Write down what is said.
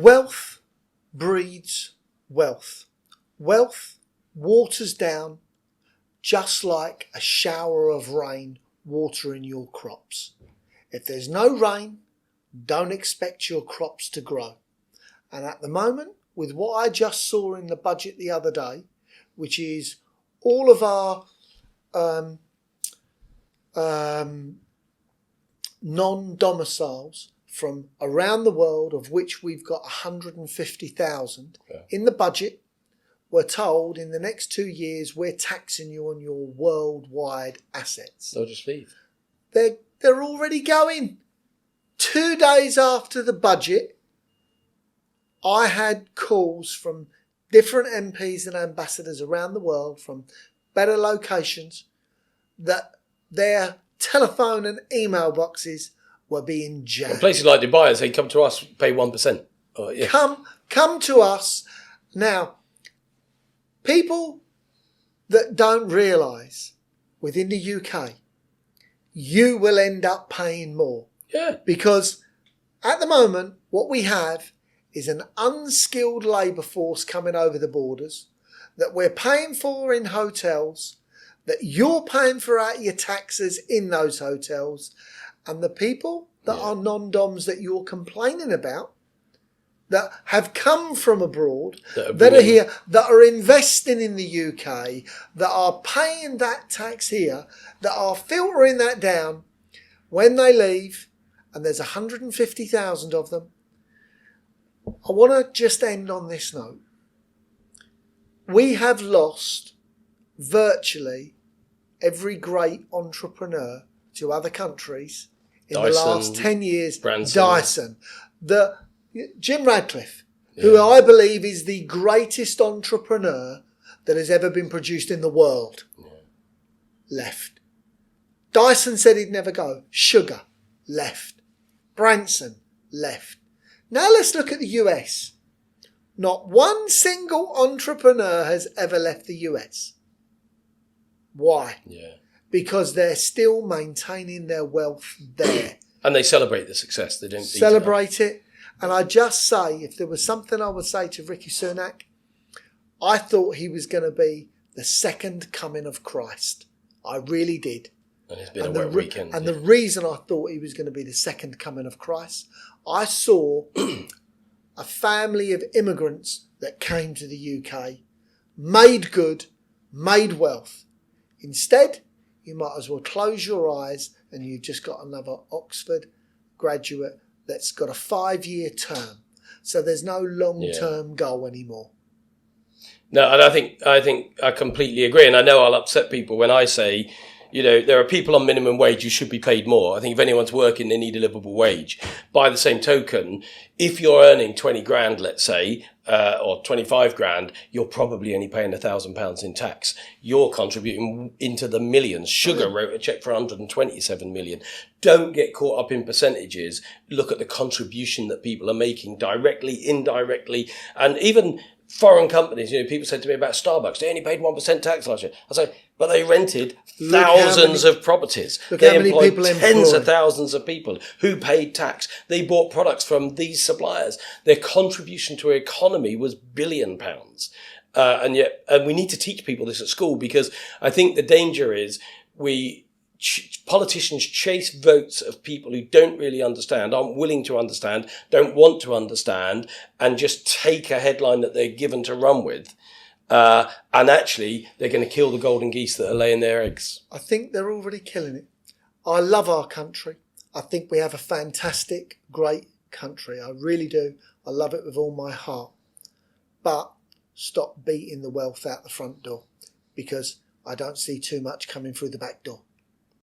Wealth breeds wealth. Wealth waters down just like a shower of rain watering your crops. If there's no rain, don't expect your crops to grow. And at the moment, with what I just saw in the budget the other day, which is all of our non-domiciles from around the world, of which we've got 150,000 in the budget, we're told in the next 2 years we're taxing you on your worldwide assets. They'll just leave. They're already going. 2 days after the budget, I had calls from different MPs and ambassadors around the world from better locations that their telephone and email boxes were being jammed. In places like Dubai, they come to us, pay 1%. Oh, yeah. Come to us. Now, people that don't realise within the UK, you will end up paying more. Yeah. Because at the moment, what we have is an unskilled labour force coming over the borders that we're paying for in hotels, that you're paying for out your taxes in those hotels, and the people that are non-doms that you're complaining about, that have come from abroad, that are here, that are investing in the UK, that are paying that tax here, that are filtering that down when they leave, and there's 150,000 of them. I want to just end on this note. We have lost virtually every great entrepreneur to other countries in the last 10 years. Branson. Jim Radcliffe, who I believe is the greatest entrepreneur that has ever been produced in the world, left. Dyson said he'd never go. Sugar, left. Branson, left. Now let's look at the US. Not one single entrepreneur has ever left the US. Why? Yeah. Because they're still maintaining their wealth there. And they celebrate the success. They don't celebrate it. And I just say, if there was something I would say to Rishi Sunak, I thought he was going to be the second coming of Christ. I really did. And it's been a wet weekend. And the reason I thought he was going to be the second coming of Christ, I saw a family of immigrants that came to the UK, made good, made wealth. Instead, you might as well close your eyes and you've just got another Oxford graduate that's got a 5-year term. So there's no long-term goal anymore. No, and I think I completely agree. And I know I'll upset people when I say, you know, there are people on minimum wage who should be paid more. I think if anyone's working, they need a livable wage. By the same token, if you're earning 20 grand, let's say, or 25 grand, you're probably only paying £1,000 in tax. You're contributing into the millions. Sugar wrote a check for 127 million. Don't get caught up in percentages. Look at the contribution that people are making directly, indirectly, and even foreign companies. You know, people said to me about Starbucks, they only paid 1% tax last year. I say, but they rented thousands of properties. They employed tens of thousands of people who paid tax. They bought products from these suppliers. Their contribution to our economy was £1 billion. And we need to teach people this at school, because I think the danger is politicians chase votes of people who don't really understand, aren't willing to understand, don't want to understand, and just take a headline that they're given to run with. And actually, they're going to kill the golden geese that are laying their eggs. I think they're already killing it. I love our country. I think we have a fantastic, great country. I really do. I love it with all my heart. But stop beating the wealth out the front door, because I don't see too much coming through the back door.